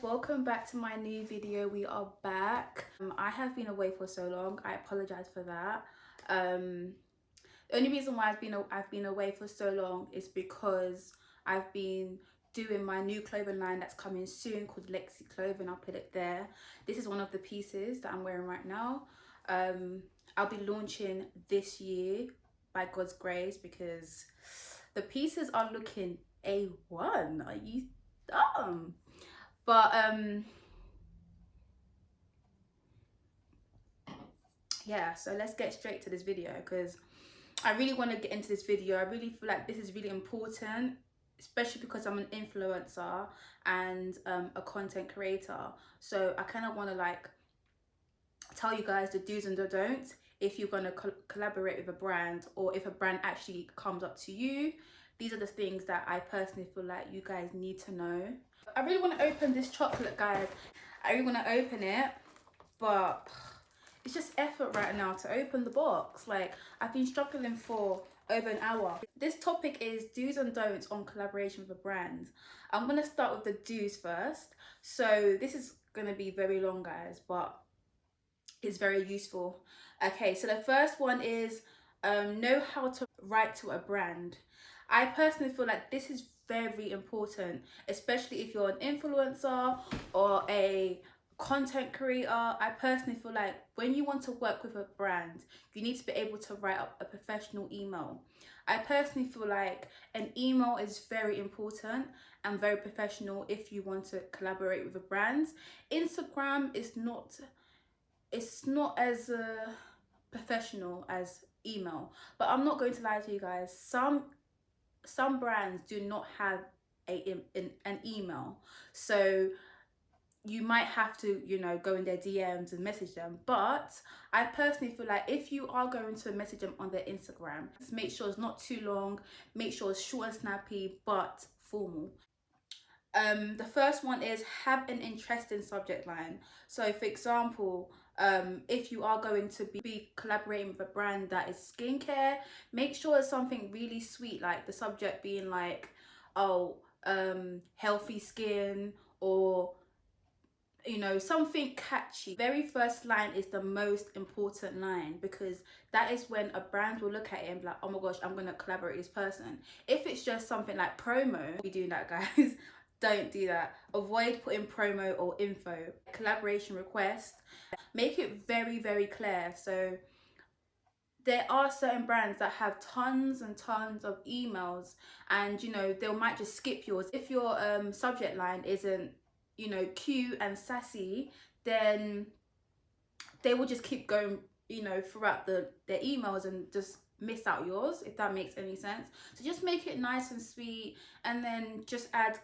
welcome back to my new video. We are back. I have been away for so long. I apologize for that. The only reason why I've been away for so long is because I've been doing my new clothing line that's coming soon called Lexi Clothing. I'll put it there. This is one of the pieces that I'm wearing right now. I'll be launching this year by God's grace because the pieces are looking A1. Are you dumb? But yeah, so let's get straight to this video because I really want to get into this video. I really feel like this is really important, especially because I'm an influencer and a content creator. So I kind of want to like tell you guys the do's and the don'ts if you're going to collaborate with a brand, or if a brand actually comes up to you. These are the things that I personally feel like you guys need to know. I really want to open this chocolate, guys. I really want to open it, but it's just effort right now to open the box. Like, I've been struggling for over an hour. This topic is do's and don'ts on collaboration with a brand. I'm going to start with the do's first. So this is going to be very long, guys, but it's very useful. Okay, so the first one is know how to write to a brand. I personally feel like this is very important, especially if you're an influencer or a content creator. I personally feel like when you want to work with a brand, you need to be able to write up a professional email. I personally feel like an email is very important and very professional if you want to collaborate with a brand. Instagram is not, it's not as professional as email, but I'm not going to lie to you guys, some brands do not have an email, so you might have to, you know, go in their DMs and message them. But I personally feel like if you are going to message them on their Instagram, just make sure it's not too long, make sure it's short and snappy but formal. The first one is have an interesting subject line. So for example, if you are going to be collaborating with a brand that is skincare, make sure it's something really sweet, like the subject being like, oh, healthy skin, or you know, something catchy. Very first line is the most important line, because that is when a brand will look at it and be like, oh my gosh, I'm gonna collaborate with this person. If it's just something like promo, be doing that, guys. Don't do that. Avoid putting promo or info. Collaboration request, make it very, very clear. So there are certain brands that have tons and tons of emails, and you know, they might just skip yours. If your subject line isn't, you know, cute and sassy, then they will just keep going, you know, throughout their emails and just miss out yours, if that makes any sense. So just make it nice and sweet, and then just add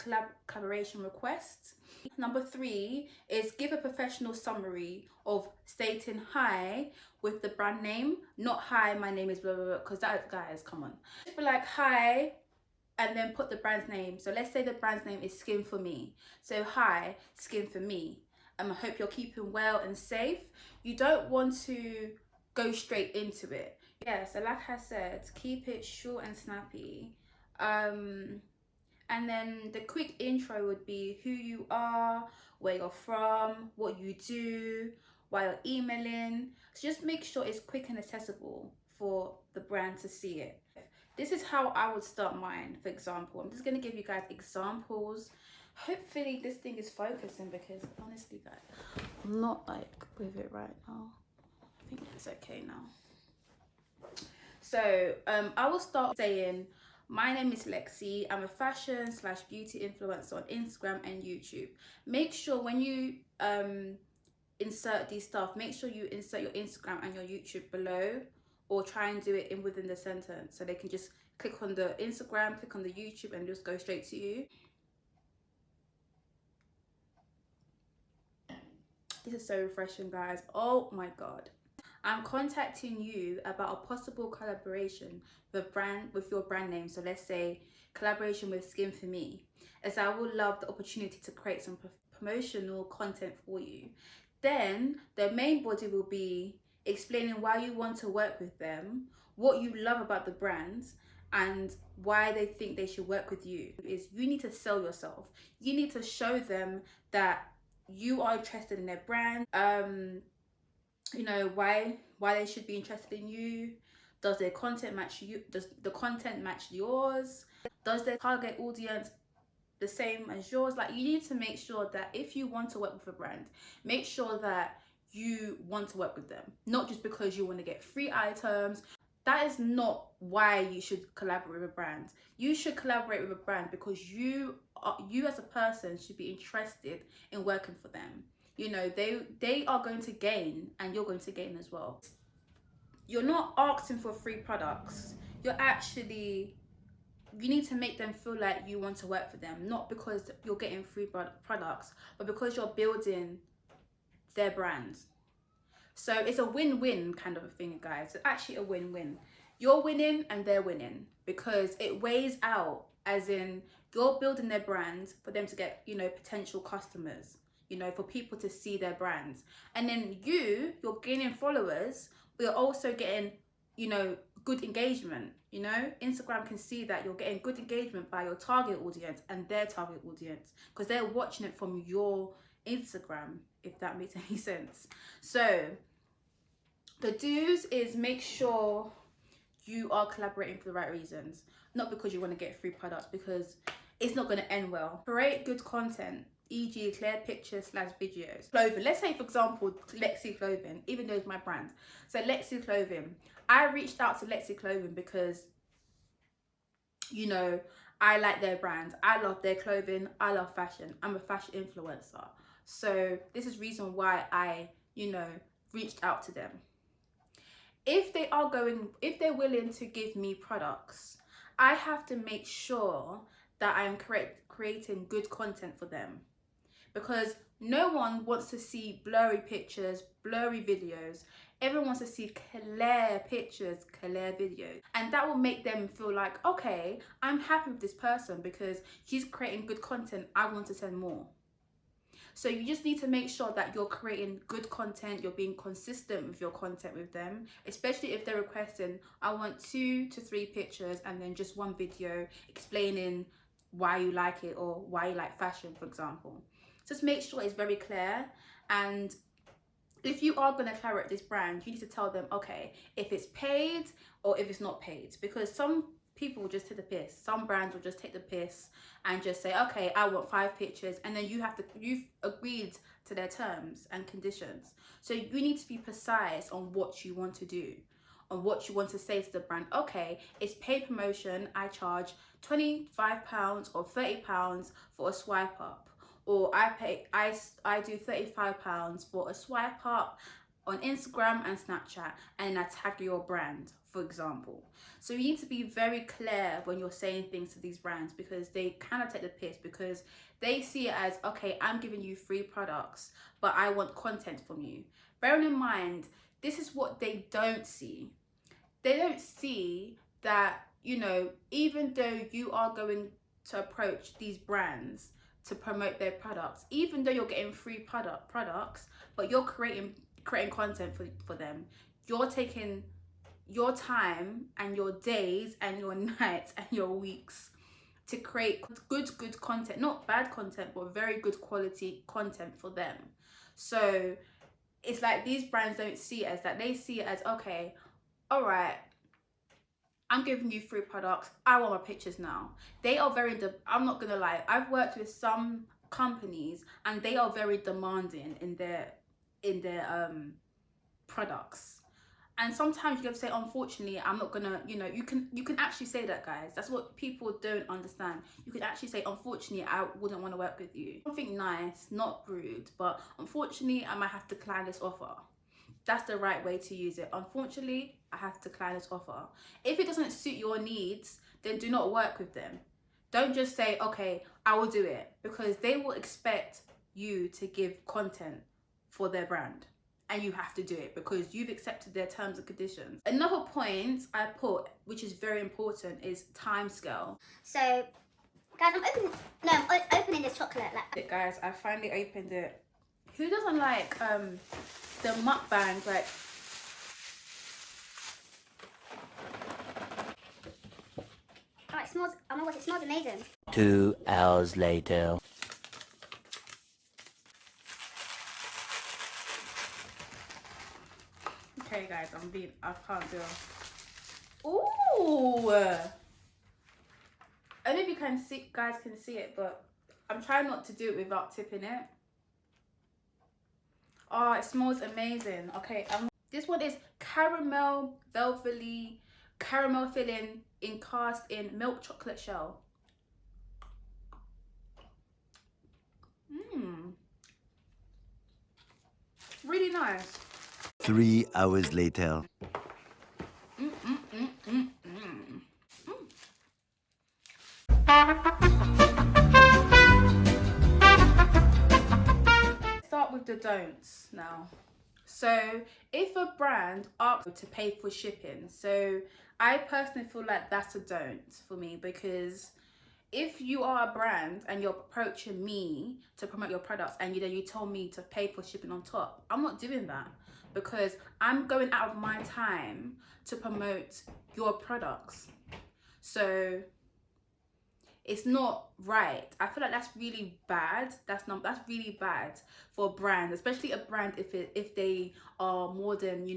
collaboration requests. Number 3 is give a professional summary of stating hi with the brand name, not hi, my name is blah blah blah, because that, guys, come on. Just be like hi and then put the brand's name. So let's say the brand's name is Skin for Me. So hi, Skin for Me. I hope you're keeping well and safe. You don't want to go straight into it. Yeah, so like I said, keep it short and snappy. And then the quick intro would be who you are, where you're from, what you do, why you're emailing. So just make sure it's quick and accessible for the brand to see it. This is how I would start mine, for example. I'm just going to give you guys examples. Hopefully this thing is focusing, because honestly, guys, I'm not like with it right now. I think it's okay now. So I will start saying, my name is Lexi. I'm a fashion / beauty influencer on Instagram and YouTube. Make sure when you insert these stuff, make sure you insert your Instagram and your YouTube below, or try and do it in within the sentence, so they can just click on the Instagram, click on the YouTube, and just go straight to you. This is so refreshing, guys. Oh my god. I'm contacting you about a possible collaboration with your brand name. So let's say collaboration with Skin for Me, as I would love the opportunity to create some promotional content for you. Then the main body will be explaining why you want to work with them, what you love about the brand, and why they think they should work with you is you need to sell yourself. You need to show them that you are interested in their brand. You know, why they should be interested in you. Does their content match you? Does the content match yours? Does their target audience the same as yours? Like, you need to make sure that if you want to work with a brand, make sure that you want to work with them, not just because you want to get free items. That is not why you should collaborate with a brand. You should collaborate with a brand because you as a person should be interested in working for them. You know, they are going to gain and you're going to gain as well. You're not asking for free products. You're actually, you need to make them feel like you want to work for them, not because you're getting free products, but because you're building their brand. So it's a win-win kind of a thing, guys. It's actually a win-win. You're winning and they're winning because it weighs out, as in you're building their brand for them to get, you know, potential customers, you know, for people to see their brands. And then you're gaining followers, but you're also getting, you know, good engagement. You know, Instagram can see that you're getting good engagement by your target audience and their target audience because they're watching it from your Instagram, if that makes any sense. So the do's is make sure you are collaborating for the right reasons, not because you want to get free products, because it's not going to end well. Create good content, e.g. clear pictures / videos. Clothing, let's say for example Lexi Clothing, even though it's my brand. So Lexi Clothing, I reached out to Lexi Clothing because, you know, I like their brand, I love their clothing, I love fashion, I'm a fashion influencer. So this is reason why I, you know, reached out to them. If they're willing to give me products, I have to make sure that I'm creating good content for them, because no one wants to see blurry pictures, blurry videos. Everyone wants to see clear pictures, clear videos. And that will make them feel like, okay, I'm happy with this person because she's creating good content. I want to send more. So you just need to make sure that you're creating good content, you're being consistent with your content with them, especially if they're requesting, I want 2 to 3 pictures and then just one video explaining why you like it or why you like fashion, for example. Just make sure it's very clear. And if you are going to collaborate with this brand, you need to tell them, okay, if it's paid or if it's not paid, because some people will just take the piss. Some brands will just take the piss and just say, okay, I want 5 pictures, and then you've agreed to their terms and conditions. So you need to be precise on what you want to do, on what you want to say to the brand. Okay, it's paid promotion, I charge £25 or £30 for a swipe up, or I do £35 for a swipe up on Instagram and Snapchat, and I tag your brand, for example. So you need to be very clear when you're saying things to these brands, because they kind of take the piss, because they see it as, okay, I'm giving you free products, but I want content from you. Bearing in mind, this is what they don't see. They don't see that, you know, even though you are going to approach these brands to promote their products, even though you're getting free products, but you're creating content for them, you're taking your time and your days and your nights and your weeks to create good content, not bad content, but very good quality content for them. So it's like these brands don't see it as that. They see it as, okay, all right, I'm giving you free products, I want my pictures now. They are very, I'm not gonna lie, I've worked with some companies and they are very demanding in their products. And sometimes you have to say, unfortunately, I'm not gonna, you know, you can actually say that, guys. That's what people don't understand. You can actually say, unfortunately, I wouldn't want to work with you. Something nice, not rude, but unfortunately, I might have to decline this offer. That's the right way to use it. Unfortunately, I have to decline this offer. If it doesn't suit your needs, then do not work with them. Don't just say, okay, I will do it, because they will expect you to give content for their brand. And you have to do it because you've accepted their terms and conditions. Another point I put, which is very important, is time scale. So, guys, I'm opening this chocolate. Like, guys, I finally opened it. Who doesn't like the mukbang? Like, Oh, it smells. Oh my gosh, it smells amazing. 2 hours later. Okay, guys, I can't do it. Ooh! I don't know if you can see, guys can see it, but I'm trying not to do it without tipping it. Oh, it smells amazing. Okay, this one is caramel velvety, caramel filling in cast in milk chocolate shell. Mmm. Really nice. 3 hours later. Mm, mm, mm, mm, mm. Start with the don'ts now. So if a brand asks you to pay for shipping, so I personally feel like that's a don't for me, because if you are a brand and you're approaching me to promote your products and you tell me to pay for shipping on top, I'm not doing that, because I'm going out of my time to promote your products. So it's not right. I feel like that's really bad. That's really bad for a brand, especially a brand if they are more than,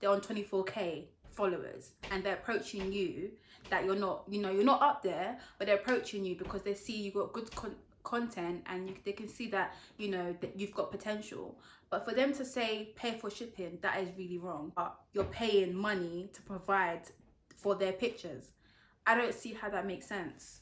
they're on 24k followers and they're approaching you, that you're not up there, but they're approaching you because they see you got good content and they can see that that you've got potential. But for them to say pay for shipping, that is really wrong. You're paying money to provide for their pictures. I don't see how that makes sense.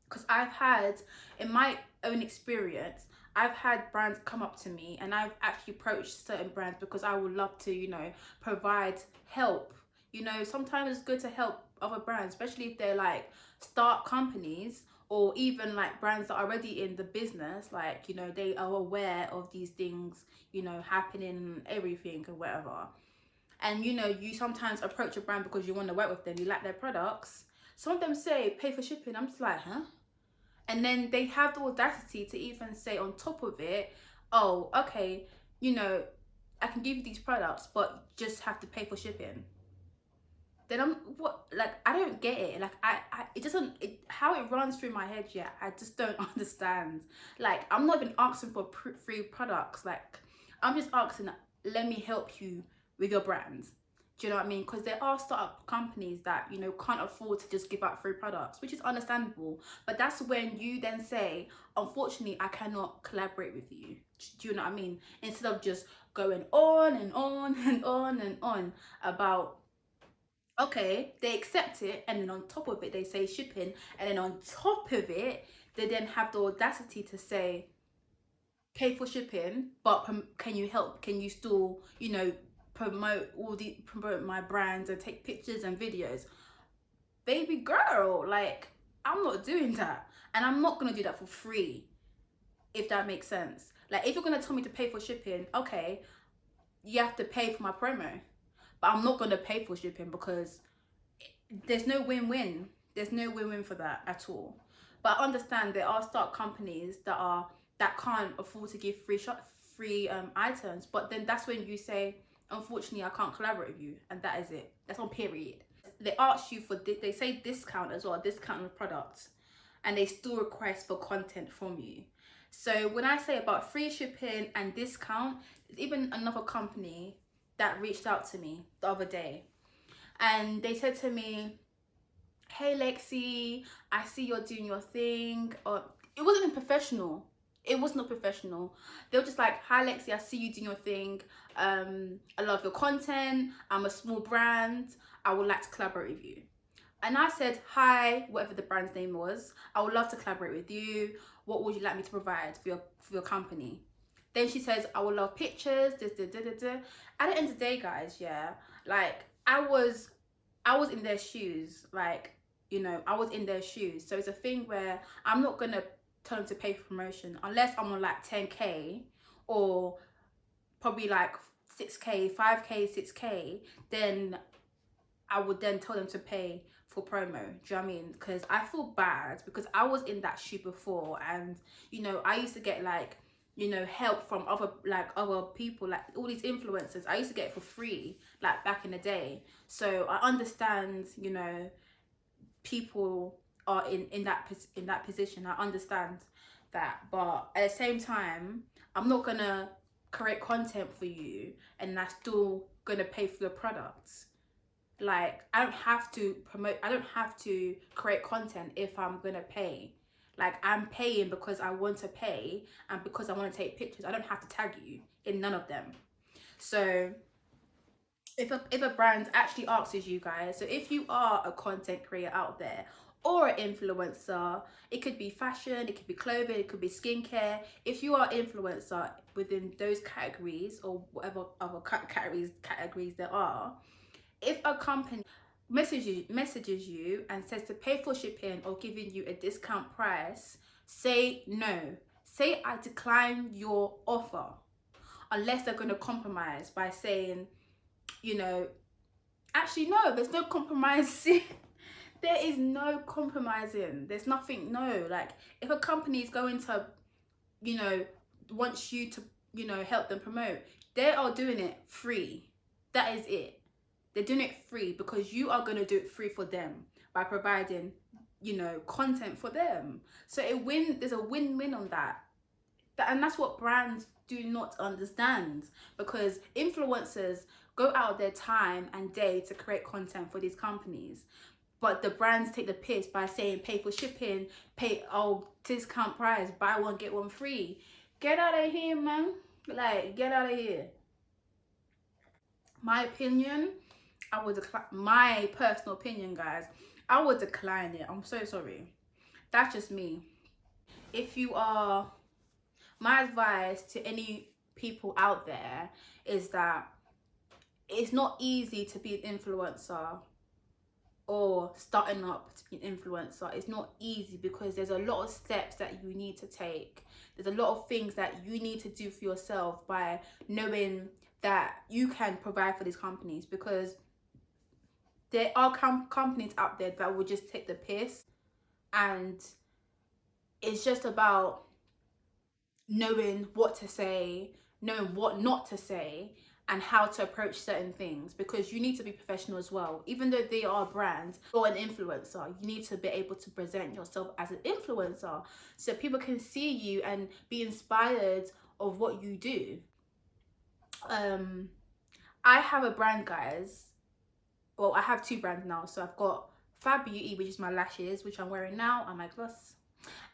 Because I've had, in my own experience, I've had brands come up to me and I've actually approached certain brands because I would love to, provide help. Sometimes it's good to help other brands, especially if they're like start companies or even like brands that are already in the business, like, they are aware of these things, happening, everything or whatever. And you sometimes approach a brand because you want to work with them, you like their products. Some of them say pay for shipping. I'm just like, huh? And then they have the audacity to even say on top of it, oh, okay, I can give you these products, but just have to pay for shipping. Then I don't get it. Like, it doesn't, how it runs through my head, yeah, I just don't understand. Like, I'm not even asking for free products. Like, I'm just asking, let me help you with your brand. Do you know what I mean? Because there are startup companies that, can't afford to just give out free products, which is understandable. But that's when you then say, unfortunately, I cannot collaborate with you. Do you know what I mean? Instead of just going on and on and on and on about, okay, they accept it, and then on top of it, they say shipping, and then on top of it, they then have the audacity to say, pay for shipping, but can you help? Can you still, promote my brands and take pictures and videos? Baby girl, like, I'm not doing that, and I'm not gonna do that for free, if that makes sense. Like, if you're gonna tell me to pay for shipping, okay, you have to pay for my promo, but I'm not gonna pay for shipping because there's no win-win. There's no win-win for that at all. But I understand there are start companies that can't afford to give free items, but then that's when you say, unfortunately, I can't collaborate with you, and that is it. That's on period. They ask you for they say discount as well, discount on products, and they still request for content from you. So when I say about free shipping and discount, there's even another company that reached out to me the other day, and they said to me, hey Lexi, I see you're doing your thing. Or it wasn't even professional. It was not professional. They were just like, hi Lexi, I see you doing your thing. I love your content. I'm a small brand. I would like to collaborate with you. And I said, hi, whatever the brand's name was, I would love to collaborate with you. What would you like me to provide for your company? Then she says, I would love pictures, this, da, da, da, da. At the end of the day, guys, yeah, like, I was in their shoes. Like, I was in their shoes. So it's a thing where I'm not gonna tell them to pay for promotion unless I'm on like 10k or probably like 6k, 5k, 6k. Then I would then tell them to pay for promo. Do you know what I mean? Because I feel bad because I was in that shoe before, and I used to get like help from other people, like all these influencers. I used to get it for free, like back in the day. So I understand people are in that position. I understand that, but at the same time, I'm not gonna create content for you and I'm still gonna pay for your products. Like, I don't have to promote, I don't have to create content if I'm gonna pay. Like, I'm paying because I want to pay and because I want to take pictures. I don't have to tag you in none of them. So if a brand actually asks you guys, so if you are a content creator out there or an influencer, it could be fashion, it could be clothing, it could be skincare. If you are influencer within those categories or whatever other categories there are, if a company messages you and says to pay for shipping or giving you a discount price, say no. Say I decline your offer, unless they're going to compromise by saying, you know, actually no, there's no compromising. There is no compromising. There's nothing. No, like, if a company is going to, you know, wants you to, you know, help them promote, they are doing it free. That is it. They're doing it free because you are going to do it free for them by providing, you know, content for them. So there's a win-win on that. And that's what brands do not understand, because influencers go out their time and day to create content for these companies. But the brands take the piss by saying pay for shipping, pay, oh, discount price, buy one, get one free. Get out of here, man. Like, get out of here. My opinion, I would decline, my personal opinion, guys, I would decline it. I'm so sorry. That's just me. If you are, my advice to any people out there is that it's not easy to be an influencer or starting up to be an influencer. It's not easy because there's a lot of steps that you need to take. There's a lot of things that you need to do for yourself by knowing that you can provide for these companies, because there are companies out there that will just take the piss, and it's just about knowing what to say, knowing what not to say, and how to approach certain things, because you need to be professional as well. Even though they are brands or an influencer, you need to be able to present yourself as an influencer so people can see you and be inspired of what you do. I have a brand, guys. Well, I have two brands now. So I've got Fab Beauty, which is my lashes, which I'm wearing now, and my gloss,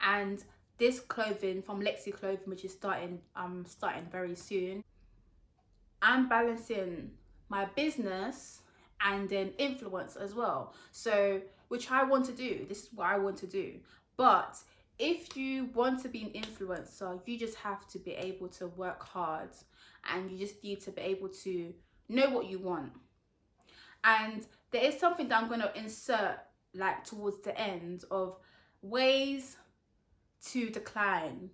and this clothing from Lexi Clothing, which is starting very soon. I'm balancing my business and then influence as well. So, which I want to do. This is what I want to do. But if you want to be an influencer, you just have to be able to work hard, and you just need to be able to know what you want. And there is something that I'm going to insert, like, towards the end, of ways to decline.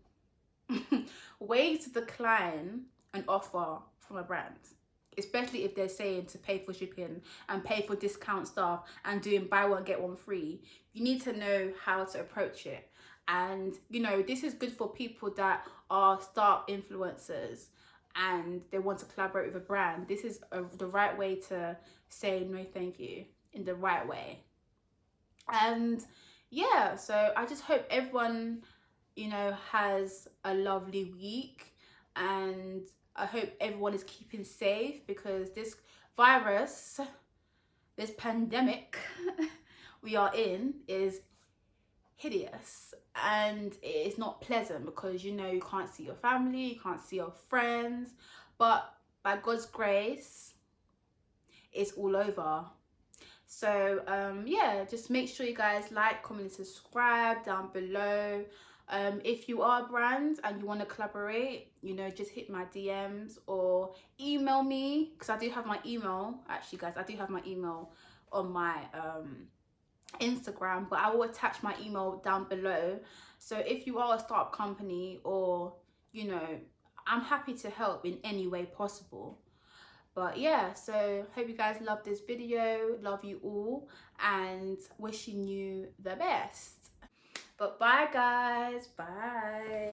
Ways to decline an offer from a brand, especially if they're saying to pay for shipping and pay for discount stuff and doing buy one get one free. You need to know how to approach it. And, you know, this is good for people that are startup influencers and they want to collaborate with a brand. This is the right way to say no thank you, in the right way. And yeah, so I just hope everyone, you know, has a lovely week, and I hope everyone is keeping safe, because this virus, this pandemic we are in is hideous, and it is not pleasant, because, you know, you can't see your family, you can't see your friends, but by God's grace, it's all over. So yeah, just make sure you guys like, comment, and subscribe down below. If you are a brand and you want to collaborate, you know, just hit my DMs or email me, because I do have my email. Actually, guys, I do have my email on my Instagram, but I will attach my email down below. So if you are a startup company, or, you know, I'm happy to help in any way possible. But yeah, so hope you guys love this video. Love you all, and wishing you the best. But bye, guys. Bye.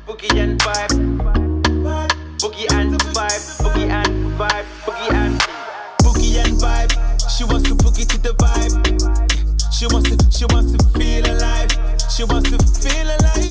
Boogie and vibe, boogie and vibe, boogie and vibe, boogie and vibe. She wants to boogie to the vibe. wants to feel alive. She wants to feel alive.